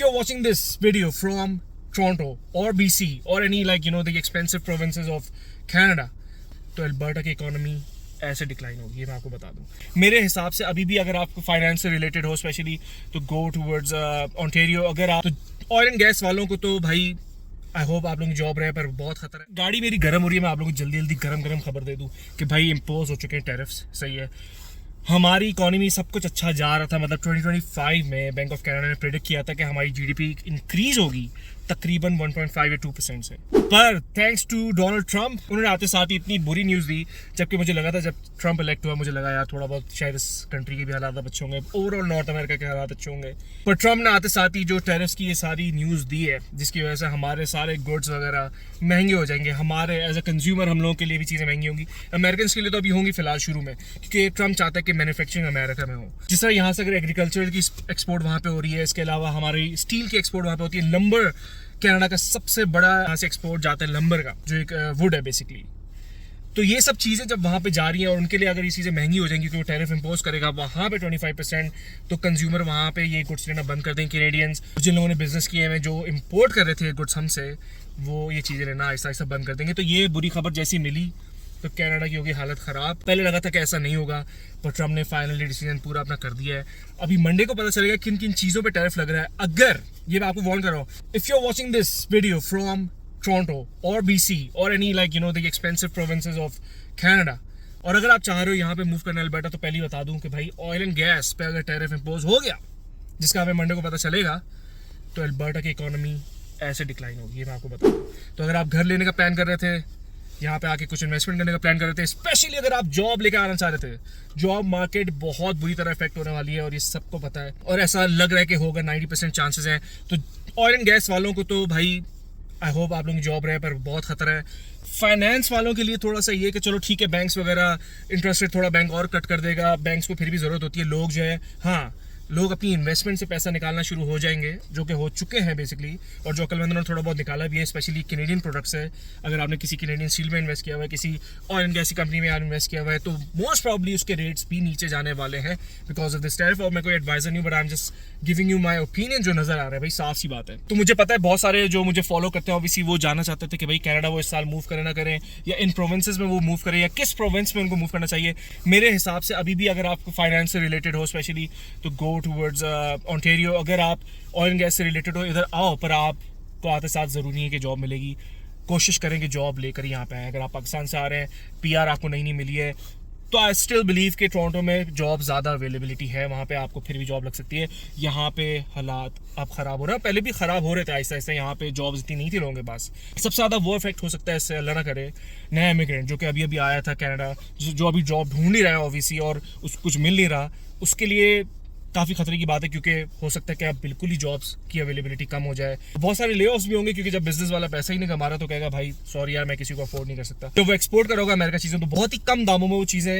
you're watching this video from Toronto or BC or any the expensive provinces of Canada, तो Alberta की economy ऐसे decline होगी, ये मैं आपको बता दूं। मेरे हिसाब से अभी भी अगर आपको फाइनेंस से रिलेटेड हो स्पेशली तो गो टूवर्ड्स ऑन्टेरियो। अगर आप तो ऑयल एंड गैस वालों को तो भाई आई होप आप लोगों की जॉब रहे, पर बहुत खतरा है। गाड़ी मेरी गर्म हो रही है, मैं आप लोगों को जल्दी जल्दी गरम खबर दे दूं कि भाई इम्पोज हो चुके हैं टैरिफ्स। सही है, हमारी इकोनॉमी सब कुछ अच्छा जा रहा था, मतलब 2025 में बैंक ऑफ कनाडा ने प्रेडिक्ट किया था कि हमारी जीडीपी इंक्रीज होगी तकरीबन 1.5 या 2% से। पर थैंक्स टू डोनाल्ड ट्रंप, उन्होंने आते साथ ही इतनी बुरी न्यूज़ दी, जबकि मुझे लगा था जब ट्रंप इलेक्ट हुआ मुझे लगा यार थोड़ा बहुत शायद इस कंट्री के भी हालात अच्छे होंगे, ओवरऑल नॉर्थ अमेरिका के हालात अच्छे होंगे। पर ट्रंप ने आते साथ ही जो टैरिफ्स की ये सारी न्यूज़ दी है, जिसकी वजह से हमारे सारे गुड्स वगैरह महंगे हो जाएंगे, हमारे एज अ कंज्यूमर हम लोगों के लिए भी चीज़ें महंगी होंगी। अमेरिकन के लिए तो अभी होंगी फिलहाल शुरू में, क्योंकि ट्रंप चाहता है कि मैन्युफैक्चरिंग अमेरिका में हो। जिस तरह यहाँ से अगर एग्रीकल्चर की एक्सपोर्ट वहाँ पे हो रही है, इसके अलावा हमारी स्टील की एक्सपोर्ट वहाँ पे होती है। लंबर कनाडा का सबसे बड़ा यहाँ से एक्सपोर्ट जाता है लंबर का, जो एक वुड है बेसिकली। तो ये सब चीज़ें जब वहाँ पे जा रही हैं और उनके लिए अगर ये चीज़ें महंगी हो जाएंगी, क्योंकि वो टैरिफ इम्पोज करेगा वहाँ पे 25%, तो कंज्यूमर वहाँ पे ये गुड्स लेना बंद कर देंगे। कैनेडियंस जिन लोगों ने बिजनेस किए हैं, जो इम्पोर्ट कर रहे थे गुड्स हमसे, वो ये चीज़ें लेना आहिस्ता आहिस्ता बंद कर देंगे। तो ये बुरी खबर जैसी मिली तो कनाडा की होगी हालत ख़राब। पहले लगा था कि ऐसा नहीं होगा, पर ट्रम्प ने फाइनली डिसीजन पूरा अपना कर दिया है। अभी मंडे को पता चलेगा किन किन चीज़ों पे टैरिफ लग रहा है। अगर ये मैं आपको वार्न कर रहा हूँ, if you are watching this video from Toronto और BC और any the expensive provinces of Canada, और अगर आप चाह रहे हो यहाँ पे मूव करना अल्बर्टा, तो पहले ही बता दूँ कि भाई ऑयल एंड गैस पे अगर टैरिफ इम्पोज हो गया, जिसका हमें मंडे को पता चलेगा, तो अल्बर्टा की इकोनॉमी ऐसे डिक्लाइन होगी, ये मैं आपको बता दूँ। तो अगर आप घर लेने का प्लान कर रहे थे, यहाँ पे आके कुछ इन्वेस्टमेंट करने का प्लान कर रहे थे, स्पेशली अगर आप जॉब लेकर आना चाह रहे थे, जॉब मार्केट बहुत बुरी तरह इफेक्ट होने वाली है और ये सबको पता है, और ऐसा लग रहा है कि होगा, 90% चांसेस हैं। तो ऑयल एंड गैस वालों को तो भाई आई होप आप लोगों की जॉब रहे, पर बहुत खतरा है। फाइनेंस वालों के लिए थोड़ा सा ये कि चलो ठीक है, बैंक्स वगैरह इंटरेस्ट रेट थोड़ा बैंक और कट कर देगा, बैंक्स को फिर भी ज़रूरत होती है। लोग जो है, हाँ, लोग अपनी इन्वेस्टमेंट से पैसा निकालना शुरू हो जाएंगे, जो कि हो चुके हैं बेसिकली, और जो अक्लमंदों ने थोड़ा बहुत निकाला भी है, स्पेशली कैनेडियन प्रोडक्ट्स है। अगर आपने किसी कैनेडियन स्टील में इन्वेस्ट किया हुआ है, किसी ऑयल एंड गैस की कंपनी में आप इन्वेस्ट किया हुआ है, तो मोस्ट प्रॉब्ली उसके रेट्स भी नीचे जाने वाले हैं बिकॉज ऑफ दिस टैरिफ। और मैं कोई एडवाइजर नहीं, but I am just giving you my opinion जो नजर आ रहा है, भाई साफ सी बात है। तो मुझे पता है बहुत सारे जो मुझे फॉलो करते हैं ऑब्वियसली वो जानना चाहते थे कि भाई कनाडा वो इस साल मूव करें ना करें, या इन प्रोविंसेस में वो मूव करें, या किस प्रोविंस में उनको मूव करना चाहिए। मेरे हिसाब से अभी भी अगर आपको फाइनेंस से रिलेटेड हो स्पेशली, तो गो टूवर्ड्स ऑन्टेरियो। अगर आप ऑयल एंड गैस से रिलेटेड हो, इधर आओ, पर आपको आते साथ ज़रूरी है कि जॉब मिलेगी। कोशिश करें कि जॉब लेकर यहाँ पे आए। अगर आप पाकिस्तान से आ रहे हैं, PR आपको नहीं मिली है, तो आई स्टिल बिलीव कि टोरंटो में जॉब ज़्यादा अवेलेबिलिटी है, वहाँ पे आपको फिर भी जॉब लग सकती है। यहाँ पे हालात अब ख़राब हो रहे हैं, पहले भी ख़राब हो रहे थे आहिस्ता आहिस्ता, यहाँ पे जॉब्स इतनी नहीं थी लोगों के पास। सबसे ज़्यादा वो इफेक्ट हो सकता है इससे, अल्लाह ना करे, नया इमिग्रेंट जो कि अभी अभी आया था कनाडा, जो अभी जॉब ढूंढ नहीं रहा है ऑब्वियसली, और कुछ मिल नहीं रहा, उसके लिए काफ़ी खतरे की बात है, क्योंकि हो सकता है कि आप बिल्कुल ही जॉब्स की अवेलेबिलिटी कम हो जाए। बहुत सारे ले-ऑफ्स भी होंगे, क्योंकि जब बिजनेस वाला पैसा ही नहीं कमा रहा तो कहेगा भाई सॉरी यार मैं किसी को अफोर्ड नहीं कर सकता। तो वो एक्सपोर्ट करोगा अमेरिका चीज़ें, तो बहुत ही कम दामों में वो चीज़ें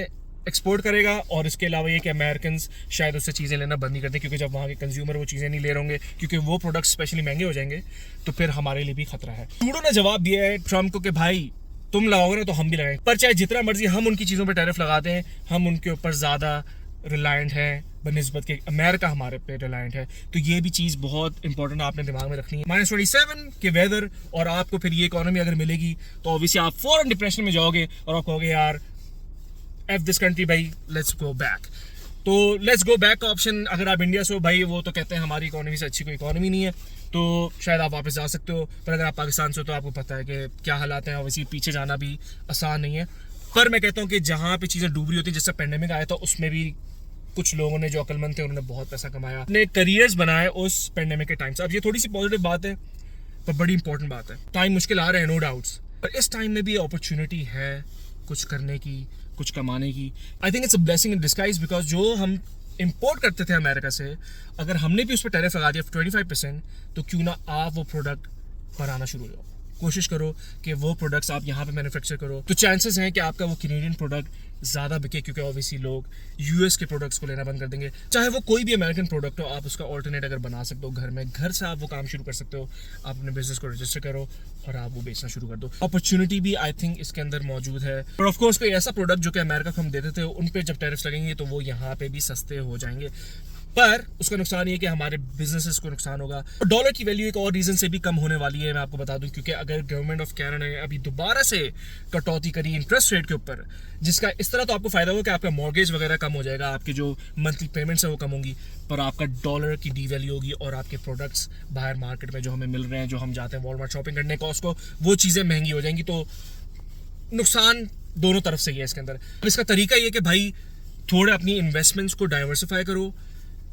एक्सपोर्ट करेगा। और इसके अलावा ये कि अमेरिकन शायद उससे चीज़ें लेना बंद नहीं कर दें, क्योंकि जब वहाँ के कंज्यूमर वो चीज़ें नहीं ले रहे होंगे, क्योंकि वो प्रोडक्ट्स स्पेशली महंगे हो जाएंगे, तो फिर हमारे लिए भी खतरा है। ट्रूडो ने जवाब दिया है ट्रम्प को कि भाई तुम लगाओगे ना तो हम भी लगाएंगे, पर चाहे जितना मर्जी हम उनकी चीज़ों पर टैरिफ लगाते हैं, हम उनके ऊपर ज़्यादा रिलायंट है बनिस्बत के अमेरिका हमारे पे रिलायंट है। तो ये भी चीज़ बहुत इंपॉर्टेंट आपने दिमाग में रखनी है। -27 के वेदर, और आपको फिर ये इकोनॉमी अगर मिलेगी, तो ऑब्वियसली आप फॉरन डिप्रेशन में जाओगे और आप कहोगे यार एफ दिस कंट्री भाई, लेट्स गो बैक। तो लेट्स गो बैक का ऑप्शन अगर आप इंडिया से हो भाई, वो तो कहते हैं हमारी इकोनॉमी से अच्छी कोई इकोनॉमी नहीं है, तो शायद आप वापस जा सकते हो। पर अगर आप पाकिस्तान से हो तो आपको पता है कि क्या हालात हैं, ऑब्वियसली पीछे जाना भी आसान नहीं है। पर मैं कहता हूँ कि जहाँ पे चीज़ें डूब रही होती हैं, जैसे पेंडेमिक आया था, उसमें भी कुछ लोगों ने जो अक्लमंद थे उन्होंने बहुत पैसा कमाया, अपने करियर्स बनाए उस पेंडेमिक के टाइम से। अब ये थोड़ी सी पॉजिटिव बात है, पर बड़ी इंपॉर्टेंट बात है। टाइम मुश्किल आ रहे हैं, नो डाउट्स, पर इस टाइम में भी अपॉर्चुनिटी है कुछ करने की, कुछ कमाने की। I think it's a blessing in disguise, because जो हम इंपोर्ट करते थे अमेरिका से, अगर हमने भी उस पर टैरिफ लगा दिया 25%, तो क्यों ना आप वो प्रोडक्ट पर आना शुरू हो जाओ। कोशिश करो कि वो प्रोडक्ट्स आप यहाँ पे मैन्युफैक्चर करो, तो चांसेस हैं कि आपका वो कैनेडियन प्रोडक्ट ज़्यादा बिके, क्योंकि ऑब्वियसली लोग यूएस के प्रोडक्ट्स को लेना बंद कर देंगे। चाहे वो कोई भी अमेरिकन प्रोडक्ट हो, आप उसका ऑल्टरनेट अगर बना सकते हो घर में, घर से आप वो काम शुरू कर सकते हो। आप अपने बिजनेस को रजिस्टर करो और आप वो बेचना शुरू कर दो। अपॉर्चुनिटी भी आई थिंक इसके अंदर मौजूद है। और ऑफ कोर्स कोई ऐसा प्रोडक्ट जो कि अमेरिका को हम देते थे, उन पे जब टैरिफ्स लगेंगे तो वो यहाँ पे भी सस्ते हो जाएंगे। पर उसका नुकसान ये कि हमारे बिजनेसेस को नुकसान होगा। डॉलर की वैल्यू एक और रीजन से भी कम होने वाली है, मैं आपको बता दूं, क्योंकि अगर गवर्नमेंट ऑफ कनाडा ने अभी दोबारा से कटौती करी इंटरेस्ट रेट के ऊपर, जिसका इस तरह तो आपको फायदा होगा कि आपका मॉर्गेज वगैरह कम हो जाएगा, आपकी जो मंथली पेमेंट्स है वो कम होंगी, पर आपका डॉलर की डीवैल्यू होगी और आपके प्रोडक्ट्स बाहर मार्केट में जो हमें मिल रहे हैं, जो हम जाते हैं वॉलमार्ट शॉपिंग करने कॉस्को, वो चीज़ें महंगी हो जाएंगी। तो नुकसान दोनों तरफ से ही है इसके अंदर। इसका तरीका ये कि भाई थोड़े अपनी इन्वेस्टमेंट्स को डाइवर्सिफाई करो,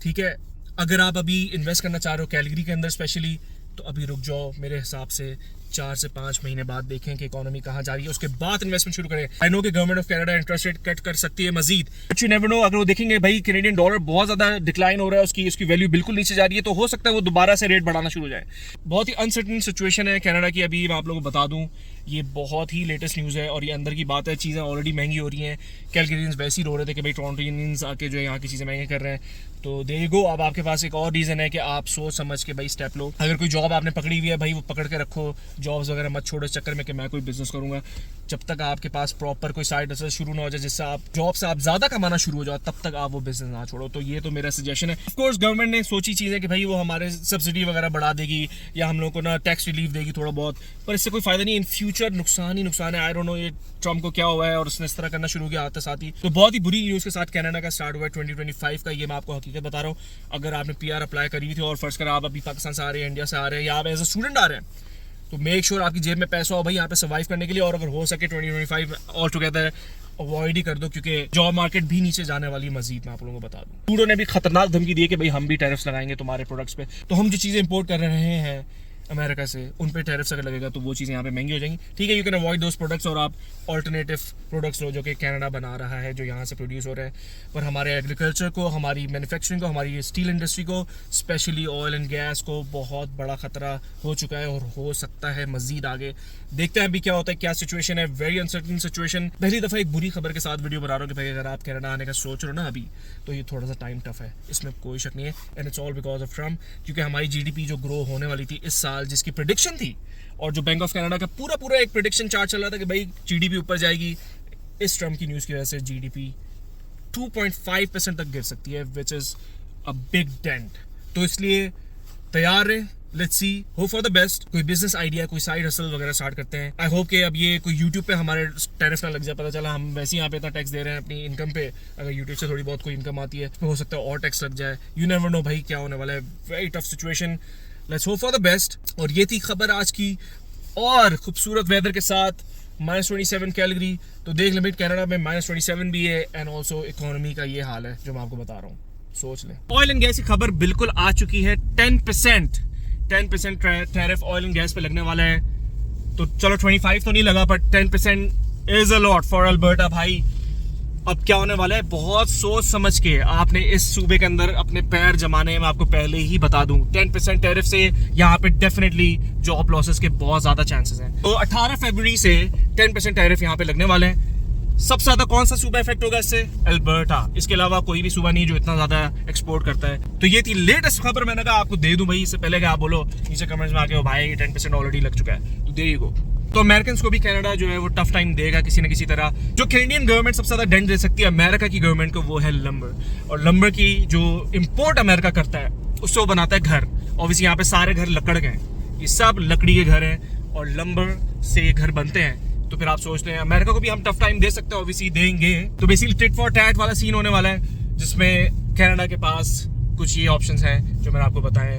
ठीक है। अगर आप अभी इन्वेस्ट करना चाह रहे हो कैलगरी के अंदर स्पेशली, तो अभी रुक जाओ, मेरे हिसाब से 4 से 5 महीने बाद देखें कि इकोनॉमी कहाँ जा रही है, उसके बाद इन्वेस्टमेंट शुरू करें। आई नो कि government of Canada interest rate cut कर सकती है मजीद, बट यू नेवर नो। अगर वो देखेंगे भाई कैनेडियन डॉलर बहुत ज़्यादा डिक्लाइन हो रहा है, उसकी वैल्यू बिल्कुल नीचे जा रही है, तो हो सकता है वो दोबारा से रेट बढ़ाना शुरू हो जाए। बहुत ही अनसर्टेन सिचुएशन है कनाडा की अभी, मैं आप लोगों को बता दूँ, ये बहुत ही लेटेस्ट न्यूज़ है और ये अंदर की बात है, चीज़ें ऑलरेडी महंगी हो रही हैं। कैलगरियंस वैसे ही रो रहे थे कि भाई टोरंटोनियंस आके जो है यहाँ की चीज़ें महंगी कर रहे हैं, तो देयर यू गो। अब आपके पास एक और रीज़न है कि आप सोच समझ के भाई स्टेप लो। अगर कोई जॉब आपने पकड़ी हुई है भाई, वो पकड़ के रखो, जॉब्स वगैरह मत छोड़ो इस चक्कर में कि मैं कोई बिजनेस करूँगा। जब तक आपके पास प्रॉपर कोई साइड हसल शुरू ना हो जाए जिससे आप जॉब से आप ज़्यादा कमाना शुरू हो जाओ, तब तक आप वो बिजनेस ना छोड़ो। तो ये तो मेरा सजेशन है। ऑफ कोर्स गवर्नमेंट ने सोची चीज़ है कि भाई वो हमारे सब्सिडी वगैरह बढ़ा देगी या हम लोग को ना टैक्स रिलीफ देगी थोड़ा बहुत, पर इससे कोई फायदा नहीं। इन फ्यूचर नुकसान ही नुकसान है। आई डोंट नो ये ट्रम्प को क्या हुआ है और उसने इस तरह करना शुरू किया आते साथ ही। तो बहुत ही बुरी न्यूज़ के साथ कनाडा का स्टार्ट हुआ है 2025 का, ये मैं आपको हकीकत बता रहा हूँ। अगर आपने PR अप्लाई करी थी और फर्ज कर आप अभी पाकिस्तान से आ रहे हैं, इंडिया से आ रहे हैं, या आप एज अ स्टूडेंट आ रहे हैं, तो मेक श्योर आपकी जेब में पैसा हो भाई यहाँ पे सर्वाइव करने के लिए। और अगर हो सके 2025 ऑल टुगेदर अवॉइड ही कर दो, क्योंकि जॉब मार्केट भी नीचे जाने वाली मजीद मैं आप लोगों को बता दूं। ट्रूडो ने भी खतरनाक धमकी दी है कि भाई हम भी टैरिफ्स लगाएंगे तुम्हारे प्रोडक्ट्स पे। तो हम जो चीज़ें इंपोर्ट कर रहे हैं अमेरिका से, उन पे टैरिफ्स अगर लगेगा तो वो चीज़ें यहाँ पे महंगी हो जाएंगी। ठीक है, you can avoid those products और आप ऑल्टरनेटिव प्रोडक्ट्स लो जो कि कनाडा बना रहा है, जो यहाँ से प्रोड्यूस हो रहे हैं। पर हमारे एग्रीकल्चर को, हमारी मैन्युफैक्चरिंग को, हमारी स्टील इंडस्ट्री को, स्पेशली ऑयल एंड गैस को बहुत बड़ा खतरा हो चुका है और हो सकता है मजीद आगे। देखते हैं अभी क्या होता है, क्या सिचुएशन है। Very uncertain situation. पहली दफ़ा एक बुरी खबर के साथ वीडियो बना रहा हूँ कि भाई अगर आप कनाडा आने का सोच रहे हो ना अभी, तो ये थोड़ा सा टाइम टफ है, इसमें कोई शक नहीं है। And it's all because of Trump, क्योंकि हमारी GDP जो ग्रो होने वाली थी इस साल, जिसकी प्रेडिक्शन थी, और जो बैंक ऑफ कनाडा का पूरा एक प्रेडिक्शन चार्ट चल रहा था कि भाई GDP ऊपर जाएगी, इस ट्रम्प की न्यूज़ की वजह से GDP 2.5% तक गिर सकती है, which is a big dent. तो इसलिए तैयार रहे, let's see, hope for the best. कोई बिजनेस आइडिया, कोई साइड हसल वगैरह स्टार्ट करते हैं। आई होप कि अब ये कोई यूट्यूब पे हमारे टैरिफ ना लग जाए। पता चला हम वैसे ही यहाँ पे इतना टैक्स दे रहे हैं अपनी इनकम पे, अगर यूट्यूब से थोड़ी बहुत कोई इनकम आती है तो हो सकता है और टैक्स लग जाए। यू नेवर नो भाई क्या होने वाला है। Very tough situation, let's hope for the best. और ये थी खबर आज की, और खूबसूरत वेदर के साथ -27 कैलगरी। तो देख लिमिट कनाडा में -27 भी है, एंड ऑल्सो इकोनॉमी का ये हाल है जो मैं आपको बता रहा हूँ, सोच लें। ऑयल एंड गैस की खबर बिल्कुल आ चुकी है। 10% टैरिफ ऑयल एंड गैस पे लगने वाला है। तो चलो 25 तो नहीं लगा, पर 10% is a lot for Alberta भाई। अब क्या होने वाला है, बहुत सोच समझ के आपने इस सूबे के अंदर अपने पैर जमाने में, आपको पहले ही बता दूं 10% टैरिफ से यहाँ पे डेफिनेटली जॉब लॉसेस के बहुत ज्यादा चांसेस हैं। तो 18 फरवरी से 10% टैरिफ यहाँ पे लगने वाले हैं। सबसे ज्यादा कौन सा सूबा इफेक्ट होगा इससे? अल्बर्टा। इसके अलावा कोई भी सूबा नहीं जो इतना ज्यादा एक्सपोर्ट करता है। तो ये थी लेटेस्ट खबर, मैंने कहा आपको दे दूं भाई, इससे पहले कि आप बोलो नीचे कमेंट्स में आके हो भाई 10% ऑलरेडी लग चुका है। तो देयर यू गो। तो अमेरिकन को भी कनाडा जो है वो टफ टाइम देगा किसी न किसी तरह। जो कैनेडियन गवर्नमेंट सबसे ज्यादा डेंट दे सकती है अमेरिका की गवर्नमेंट को, वो है लंबर। और लंबर की जो इम्पोर्ट अमेरिका करता है उससे वो बनाता है घर। ऑब्वियसली यहाँ पे सारे घर लकड़ के हैं, ये सब लकड़ी के घर हैं और लंबर से ये घर बनते हैं। तो फिर आप सोचते हैं अमेरिका को भी हम टफ टाइम दे सकते हैं, ऑब्वियसली देंगे। तो बेसिकली टिट फॉर टैट वाला सीन होने वाला है, जिसमें कनाडा के पास कुछ ये ऑप्शंस हैं जो मैंने आपको बताए।